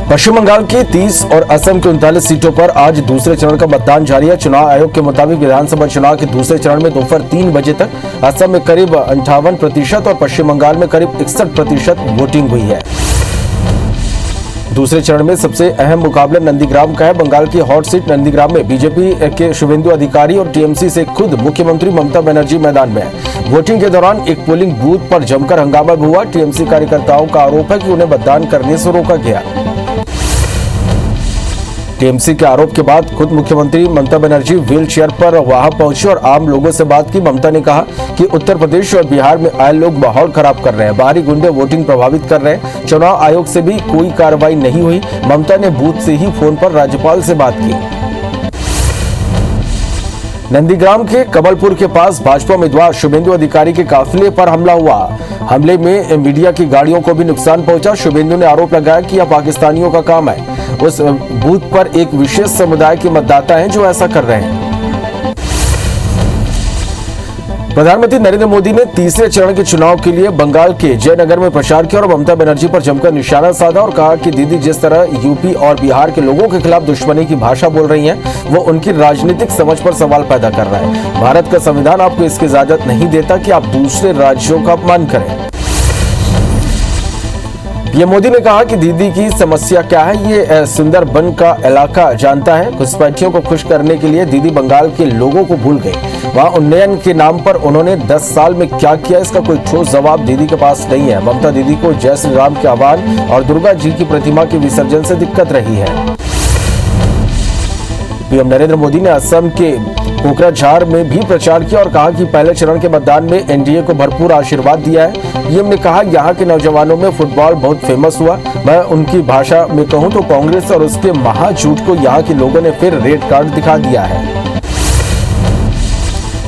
पश्चिम बंगाल की 30 और असम की 39 सीटों पर आज दूसरे चरण का मतदान जारी है। चुनाव आयोग के मुताबिक विधानसभा चुनाव के दूसरे चरण में दोपहर 3 बजे तक असम में करीब 58% और पश्चिम बंगाल में करीब 61% वोटिंग हुई है। दूसरे चरण में सबसे अहम मुकाबला नंदीग्राम का है। बंगाल की हॉट सीट नंदीग्राम में बीजेपी के शुभेंदु अधिकारी और टीएमसी से खुद मुख्यमंत्री ममता बनर्जी मैदान में है। वोटिंग के दौरान एक पोलिंग बूथ पर जमकर हंगामा भी हुआ। टीएमसी कार्यकर्ताओं का आरोप है कि उन्हें मतदान करने से रोका गया। टीएमसी के आरोप के बाद खुद मुख्यमंत्री ममता बनर्जी व्हील चेयर पर वहां पहुंची और आम लोगों से बात की। ममता ने कहा कि उत्तर प्रदेश और बिहार में आए लोग माहौल खराब कर रहे हैं, बाहरी गुंडे वोटिंग प्रभावित कर रहे हैं। चुनाव आयोग से भी कोई कार्रवाई नहीं हुई। ममता ने बूथ से ही फोन पर राज्यपाल से बात की। नंदीग्राम के कमलपुर के पास भाजपा उम्मीदवार शुभेंदु अधिकारी के काफिले पर हमला हुआ। हमले में मीडिया की गाड़ियों को भी नुकसान पहुंचा। शुभेंदु ने आरोप लगाया कि यह पाकिस्तानियों का काम है। उस बूथ पर एक विशेष समुदाय के मतदाता हैं जो ऐसा कर रहे हैं। प्रधानमंत्री नरेंद्र मोदी ने तीसरे चरण के चुनाव के लिए बंगाल के जयनगर में प्रचार किया और ममता बनर्जी पर जमकर निशाना साधा और कहा कि दीदी जिस तरह यूपी और बिहार के लोगों के खिलाफ दुश्मनी की भाषा बोल रही हैं, वो उनकी राजनीतिक समझ पर सवाल पैदा कर रहा है। भारत का संविधान आपको इसकी इजाजत नहीं देता कि आप दूसरे राज्यों का अपमान करें। पीएम मोदी ने कहा कि दीदी की समस्या क्या है, ये सुंदरबन का इलाका जानता है। घुसपैठियों को खुश करने के लिए दीदी बंगाल के लोगों को भूल गई। वहां उन्नयन के नाम पर उन्होंने 10 साल में क्या किया, इसका कोई ठोस जवाब दीदी के पास नहीं है। ममता दीदी को जय श्री राम के आह्वान और दुर्गा जी की प्रतिमा के विसर्जन से दिक्कत रही है। पीएम नरेंद्र मोदी ने असम के कोकराझार में भी प्रचार किया और कहा कि पहले चरण के मतदान में एनडीए को भरपूर आशीर्वाद दिया है। पीएम ने कहा यहाँ के नौजवानों में फुटबॉल बहुत फेमस हुआ। मैं उनकी भाषा में कहूँ तो कांग्रेस और उसके महाझूठ को यहाँ के लोगों ने फिर रेड कार्ड दिखा दिया है।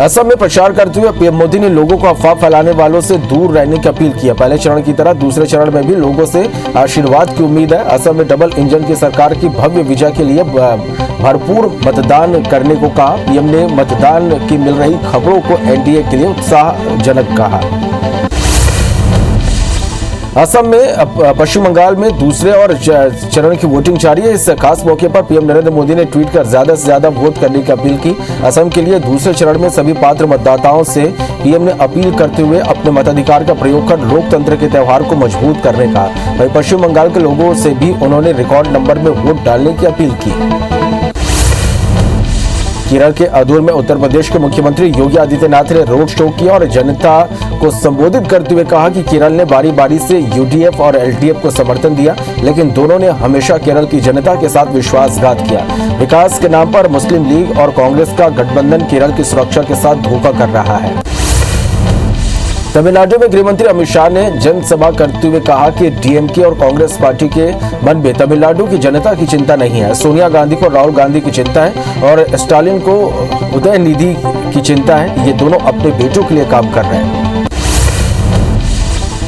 असम में प्रचार करते हुए पीएम मोदी ने लोगों को अफवाह फैलाने वालों से दूर रहने की अपील की है। पहले चरण की तरह दूसरे चरण में भी लोगों से आशीर्वाद की उम्मीद है। असम में डबल इंजन की सरकार की भव्य विजय के लिए भरपूर मतदान करने को कहा। पीएम ने मतदान की मिल रही खबरों को एनडीए के लिए उत्साहजनक कहा। असम में पश्चिम बंगाल में दूसरे और चरण की वोटिंग जारी है। इस खास मौके पर पीएम नरेंद्र मोदी ने ट्वीट कर ज्यादा से ज्यादा वोट करने की अपील की। असम के लिए दूसरे चरण में सभी पात्र मतदाताओं से पीएम ने अपील करते हुए अपने मताधिकार का प्रयोग कर लोकतंत्र के त्यौहार को मजबूत करने का। वहीं पश्चिम बंगाल के लोगों से भी उन्होंने रिकॉर्ड नंबर में वोट डालने की अपील की। केरल के अदूर में उत्तर प्रदेश के मुख्यमंत्री योगी आदित्यनाथ ने रोड शो किया और जनता को संबोधित करते हुए कहा कि केरल ने बारी बारी से यूडीएफ और एलडीएफ को समर्थन दिया, लेकिन दोनों ने हमेशा केरल की जनता के साथ विश्वासघात किया। विकास के नाम पर मुस्लिम लीग और कांग्रेस का गठबंधन केरल की सुरक्षा के साथ धोखा कर रहा है। तमिलनाडु में गृहमंत्री अमित शाह ने जनसभा करते हुए कहा कि डीएमके और कांग्रेस पार्टी के मन में तमिलनाडु की जनता की चिंता नहीं है। सोनिया गांधी को राहुल गांधी की चिंता है और स्टालिन को उदयनिधि की चिंता है। ये दोनों अपने बेटों के लिए काम कर रहे हैं।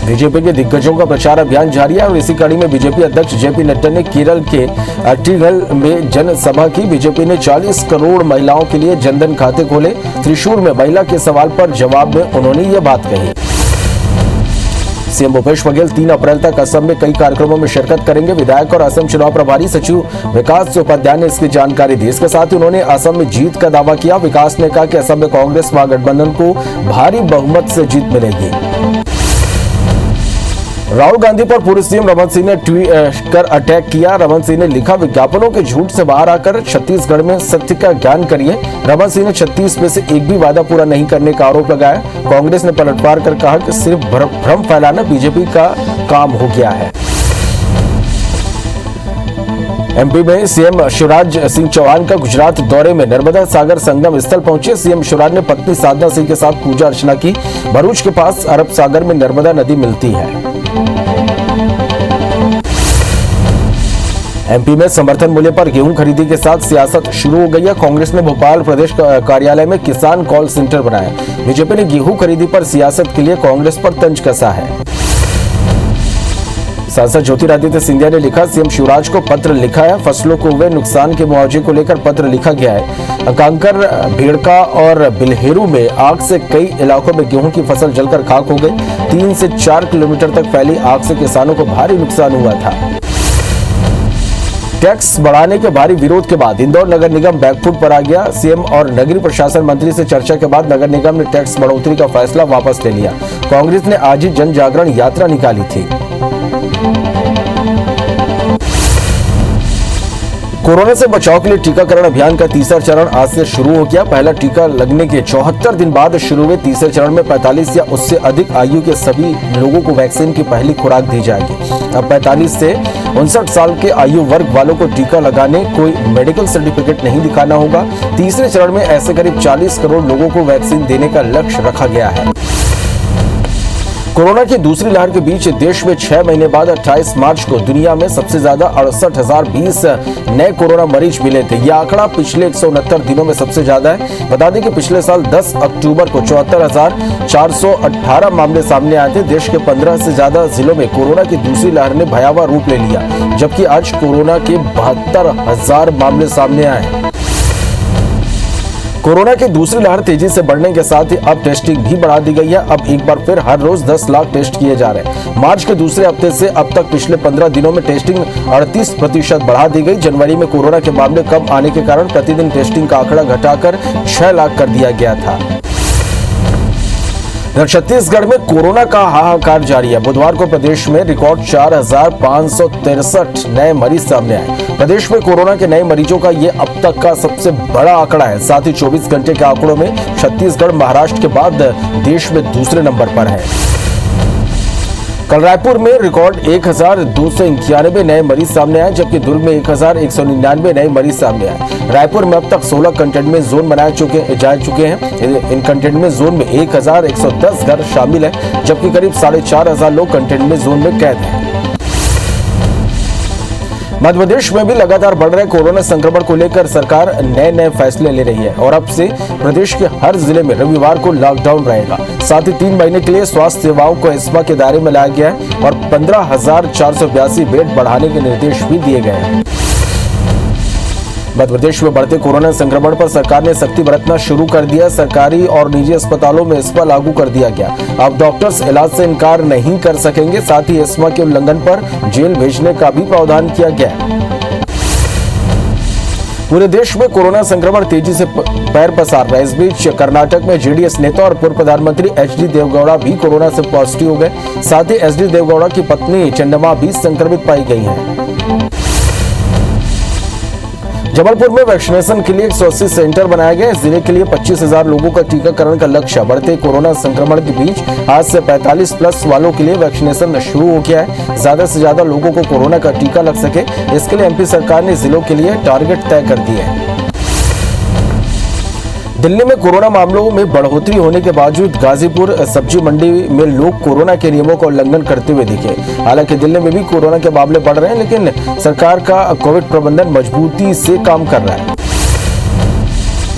बीजेपी के दिग्गजों का प्रचार अभियान जारी है और इसी कड़ी में बीजेपी अध्यक्ष जेपी नड्डा ने केरल के अट्टीगल में जनसभा की। बीजेपी ने 40 करोड़ महिलाओं के लिए जनधन खाते खोले। त्रिशूर में महिला के सवाल पर जवाब में उन्होंने ये बात कही। सीएम भूपेश बघेल 3 अप्रैल तक असम में कई कार्यक्रमों में शिरकत करेंगे। विधायक और असम चुनाव प्रभारी सचिव विकास उपाध्याय ने इसकी जानकारी दी। इसके साथ ही उन्होंने असम में जीत का दावा किया। विकास ने कहा कि असम में कांग्रेस महागठबंधन को भारी बहुमत से जीत मिलेगी। राहुल गांधी पर पूर्व सीएम रमन सिंह ने ट्वीट कर अटैक किया। रमन सिंह ने लिखा, विज्ञापनों के झूठ से बाहर आकर छत्तीसगढ़ में सत्य का ज्ञान करिए। रमन सिंह ने 36 में से एक भी वादा पूरा नहीं करने का आरोप लगाया। कांग्रेस ने पलटवार कर कहा कि सिर्फ भ्रम फैलाना बीजेपी का काम हो गया है। एमपी में सीएम शिवराज सिंह चौहान का गुजरात दौरे में नर्मदा सागर संगम स्थल पहुंचे। सीएम शिवराज ने पत्नी साधना सिंह के साथ पूजा अर्चना की। भरूच के पास अरब सागर में नर्मदा नदी मिलती है। एमपी में समर्थन मूल्य पर गेहूं खरीदी के साथ सियासत शुरू हो गई है। कांग्रेस ने भोपाल प्रदेश कार्यालय में किसान कॉल सेंटर बनाया। बीजेपी ने गेहूं खरीदी पर सियासत के लिए कांग्रेस पर तंज कसा है। सांसद ज्योतिरादित्य सिंधिया ने लिखा, सीएम शिवराज को पत्र लिखा है। फसलों को हुए नुकसान के मुआवजे को लेकर पत्र लिखा गया है। कांकर, भेड़का और बिल्हेरू में आग से कई इलाकों में गेहूं की फसल जलकर खाक हो गई। 3 से 4 किलोमीटर तक फैली आग से किसानों को भारी नुकसान हुआ था। टैक्स बढ़ाने के भारी विरोध के बाद इंदौर नगर निगम बैकफुट पर आ गया। सीएम और नगरीय प्रशासन मंत्री से चर्चा के बाद नगर निगम ने टैक्स बढ़ोतरी का फैसला वापस ले लिया। कांग्रेस ने आज ही जन जागरण यात्रा निकाली थी। कोरोना से बचाव के लिए टीकाकरण अभियान का तीसरा चरण आज से शुरू हो गया। पहला टीका लगने के 74 दिन बाद शुरू हुए तीसरे चरण में 45 या उससे अधिक आयु के सभी लोगों को वैक्सीन की पहली खुराक दी जाएगी। अब 45 से 59 साल के आयु वर्ग वालों को टीका लगाने कोई मेडिकल सर्टिफिकेट नहीं दिखाना होगा। तीसरे चरण में ऐसे करीब 40 करोड़ लोगों को वैक्सीन देने का लक्ष्य रखा गया है। कोरोना की दूसरी लहर के बीच देश में 6 महीने बाद 28 मार्च को दुनिया में सबसे ज्यादा 68,020 नए कोरोना मरीज मिले थे। यह आंकड़ा पिछले 169 दिनों में सबसे ज्यादा है। बता दें कि पिछले साल 10 अक्टूबर को 74,418 मामले सामने आए थे। देश के 15 से ज्यादा जिलों में कोरोना की दूसरी लहर ने भयावह रूप ले लिया, जबकि आज कोरोना के 72,000 मामले सामने आए। कोरोना की दूसरी लहर तेजी से बढ़ने के साथ ही अब टेस्टिंग भी बढ़ा दी गई है। अब एक बार फिर हर रोज 10 लाख टेस्ट किए जा रहे हैं। मार्च के दूसरे हफ्ते से अब तक पिछले 15 दिनों में टेस्टिंग 38% बढ़ा दी गई। जनवरी में कोरोना के मामले कम आने के कारण प्रतिदिन टेस्टिंग का आंकड़ा घटाकर 6 लाख कर दिया गया था। छत्तीसगढ़ में कोरोना का हाहाकार जारी है। बुधवार को प्रदेश में रिकॉर्ड 4,563 नए मरीज सामने आए। प्रदेश में कोरोना के नए मरीजों का ये अब तक का सबसे बड़ा आंकड़ा है। साथ ही 24 घंटे के आंकड़ों में छत्तीसगढ़ महाराष्ट्र के बाद देश में दूसरे नंबर पर है। कल रायपुर में रिकॉर्ड 1,291 नए मरीज सामने आए, जबकि दुर्ग में 1,199 नए मरीज सामने आए। रायपुर में अब तक 16 कंटेनमेंट जोन बनाए जा चुके हैं। इन कंटेनमेंट जोन में 1,110 घर शामिल है, जबकि करीब 4,500 लोग कंटेनमेंट जोन में कैद हैं। मध्य प्रदेश में भी लगातार बढ़ रहे कोरोना संक्रमण को लेकर सरकार नए फैसले ले रही है और अब से प्रदेश के हर जिले में रविवार को लॉकडाउन रहेगा। साथ ही 3 महीने के लिए स्वास्थ्य सेवाओं को एस्मा के दायरे में लाया गया है और 15,482 बेड बढ़ाने के निर्देश भी दिए गए हैं। मध्य प्रदेश में बढ़ते कोरोना संक्रमण पर सरकार ने सख्ती बरतना शुरू कर दिया। सरकारी और निजी अस्पतालों में एस्मा लागू कर दिया गया। अब डॉक्टर्स इलाज से इनकार नहीं कर सकेंगे। साथ ही एस्मा के उल्लंघन पर जेल भेजने का भी प्रावधान किया गया। पूरे देश में कोरोना संक्रमण तेजी से पैर पसार रहा है। इस बीच कर्नाटक में जेडीएस नेता और पूर्व प्रधानमंत्री एचडी देवगौड़ा भी कोरोना से पॉजिटिव हो गए। साथ ही एचडी देवगौड़ा की पत्नी चंद्रमा भी संक्रमित पाई गई है। जबलपुर में वैक्सीनेशन के लिए 180 सेंटर बनाया गया। जिले के लिए 25,000 लोगों का टीकाकरण का लक्ष्य। बढ़ते कोरोना संक्रमण के बीच आज से 45 प्लस वालों के लिए वैक्सीनेशन शुरू हो गया है। ज्यादा से ज्यादा लोगों को कोरोना का टीका लग सके, इसके लिए एमपी सरकार ने जिलों के लिए टारगेट तय कर दिए हैं। दिल्ली में कोरोना मामलों में बढ़ोतरी होने के बावजूद गाजीपुर सब्जी मंडी में लोग कोरोना के नियमों का उल्लंघन करते हुए दिखे। हालांकि दिल्ली में भी कोरोना के मामले बढ़ रहे हैं, लेकिन सरकार का कोविड प्रबंधन मजबूती से काम कर रहा है।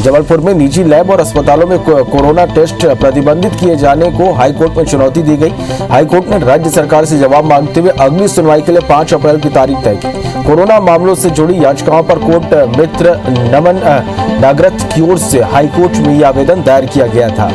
जबलपुर में निजी लैब और अस्पतालों में कोरोना टेस्ट प्रतिबंधित किए जाने को हाईकोर्ट में चुनौती दी गई। हाईकोर्ट ने राज्य सरकार से जवाब मांगते हुए अगली सुनवाई के लिए 5 अप्रैल की तारीख तय की। कोरोना मामलों से जुड़ी याचिकाओं पर कोर्ट मित्र नमन नागरथ की ओर से हाईकोर्ट में यह आवेदन दायर किया गया था।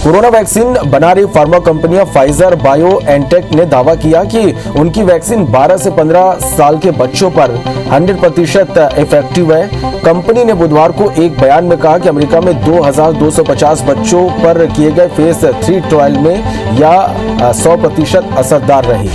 कोरोना वैक्सीन बना रही फार्मा कंपनियां फाइजर बायोएनटेक ने दावा किया कि उनकी वैक्सीन 12 से 15 साल के बच्चों पर 100% इफेक्टिव है। कंपनी ने बुधवार को एक बयान में कहा कि अमेरिका में 2,250 बच्चों पर किए गए फेज 3 ट्रायल में यह 100% असरदार रही।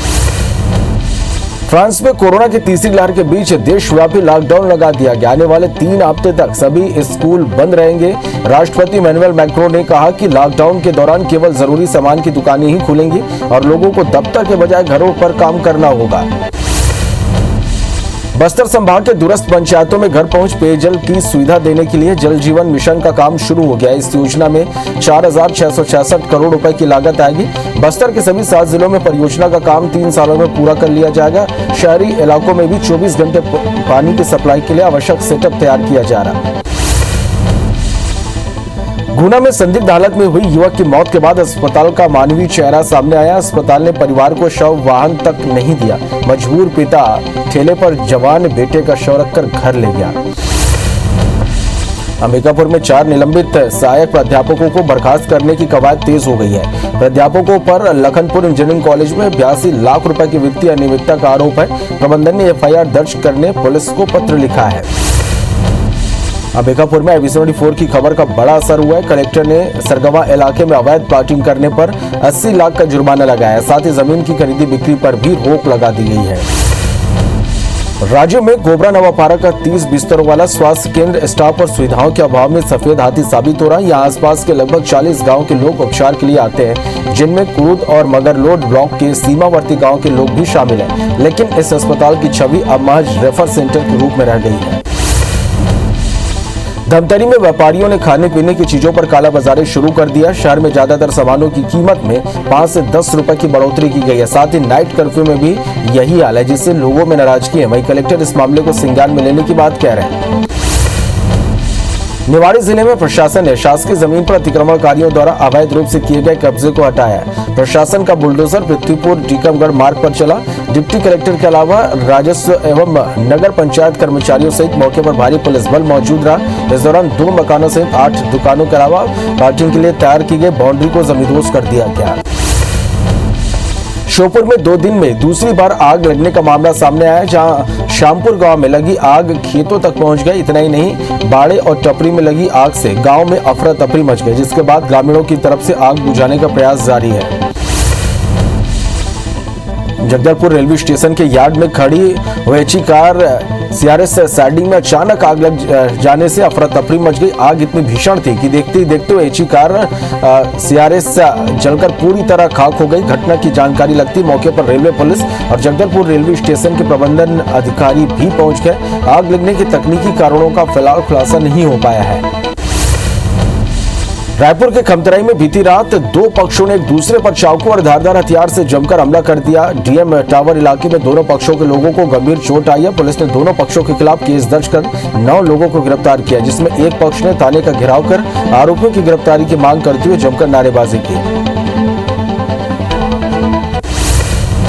फ्रांस में कोरोना की तीसरी लहर के बीच देशव्यापी लॉकडाउन लगा दिया गया। आने वाले 3 हफ्ते तक सभी स्कूल बंद रहेंगे। राष्ट्रपति इमैनुअल मैक्रोन ने कहा कि लॉकडाउन के दौरान केवल जरूरी सामान की दुकानें ही खुलेंगी और लोगों को दफ्तर के बजाय घरों पर काम करना होगा। बस्तर संभाग के दूरस्थ पंचायतों में घर पहुंच पेयजल की सुविधा देने के लिए जल जीवन मिशन का काम शुरू हो गया। इस योजना में 4,666 करोड़ रुपए की लागत आएगी। बस्तर के सभी 7 जिलों में परियोजना का काम 3 सालों में पूरा कर लिया जाएगा। शहरी इलाकों में भी 24 घंटे पानी की सप्लाई के लिए आवश्यक सेटअप तैयार किया जा रहा है। गुना में संदिग्ध हालत में हुई युवक की मौत के बाद अस्पताल का मानवीय चेहरा सामने आया। अस्पताल ने परिवार को शव वाहन तक नहीं दिया। मजबूर पिता ठेले पर जवान बेटे का शव रखकर घर ले गया। अंबिकापुर में 4 निलंबित सहायक प्राध्यापकों को बर्खास्त करने की कवायद तेज हो गई है। प्राध्यापकों पर लखनपुर इंजीनियरिंग कॉलेज में 82 लाख रुपए की वित्तीय अनियमितता का आरोप है। प्रबंधन ने एफआईआर दर्ज करने पुलिस को पत्र लिखा है। अंबिकापुर में IB74 की खबर का बड़ा असर हुआ है। कलेक्टर ने सरगवा इलाके में अवैध प्लाटिंग करने पर 80 लाख का जुर्माना लगाया है। साथ ही जमीन की खरीदी बिक्री पर भी रोक लगा दी गई है। राज्य में गोबरा नवापारा का 30 बिस्तरों वाला स्वास्थ्य केंद्र स्टाफ और सुविधाओं के अभाव में सफेद हाथी साबित हो रहा है। यहाँ आसपास के लगभग 40 गांव के लोग उपचार के लिए आते हैं, जिनमें कुरूद और मगरलोड ब्लॉक के सीमावर्ती गांव के लोग भी शामिल हैं। लेकिन इस अस्पताल की छवि अब महज रेफर सेंटर के रूप में रह गई है। धमतरी में व्यापारियों ने खाने पीने की चीजों पर कालाबाजारी शुरू कर दिया। शहर में ज्यादातर सामानों की कीमत में 5 से 10 रुपए की बढ़ोतरी की गई है। साथ ही नाइट कर्फ्यू में भी यही हाल है, जिससे लोगों में नाराजगी है। वहीं कलेक्टर इस मामले को संज्ञान में लेने की बात कह रहे हैं। निवाड़ी जिले में प्रशासन ने शासकीय जमीन पर अतिक्रमणकारियों द्वारा अवैध रूप से किए गए कब्जे को हटाया। प्रशासन का बुलडोजर पृथ्वीपुर टीकमगढ़ मार्ग पर चला। डिप्टी कलेक्टर के अलावा राजस्व एवं नगर पंचायत कर्मचारियों सहित मौके पर भारी पुलिस बल मौजूद रहा। इस दौरान 2 मकानों सहित 8 दुकानों के अलावा पार्किंग के लिए तैयार की गई बाउंड्री को जमींदोज कर दिया गया। श्योपुर में 2 दिन में दूसरी बार आग लगने का मामला सामने आया, जहां श्यामपुर गांव में लगी आग खेतों तक पहुंच गई। इतना ही नहीं, बाड़े और टपरी में लगी आग से गांव में अफरा तफरी मच गई, जिसके बाद ग्रामीणों की तरफ से आग बुझाने का प्रयास जारी है। जगदलपुर रेलवे स्टेशन के यार्ड में खड़ी ओएची कार सीआरएस साइडिंग में अचानक आग लग जाने से अफरा तफरी मच गई। आग इतनी भीषण थी कि देखते ही देखते ओएची कार सीआरएस जलकर पूरी तरह खाक हो गई। घटना की जानकारी लगती मौके पर रेलवे पुलिस और जगदलपुर रेलवे स्टेशन के प्रबंधन अधिकारी भी पहुंच गए। आग लगने के तकनीकी कारणों का फिलहाल खुलासा नहीं हो पाया है। रायपुर के खमतराई में बीती रात 2 पक्षों ने एक दूसरे पर चाकू और धारदार हथियार से जमकर हमला कर दिया। डीएम टावर इलाके में दोनों पक्षों के लोगों को गंभीर चोट आई है। पुलिस ने दोनों पक्षों के खिलाफ केस दर्ज कर 9 लोगों को गिरफ्तार किया, जिसमें एक पक्ष ने थाने का घेराव कर आरोपियों की गिरफ्तारी की मांग करते हुए जमकर नारेबाजी की।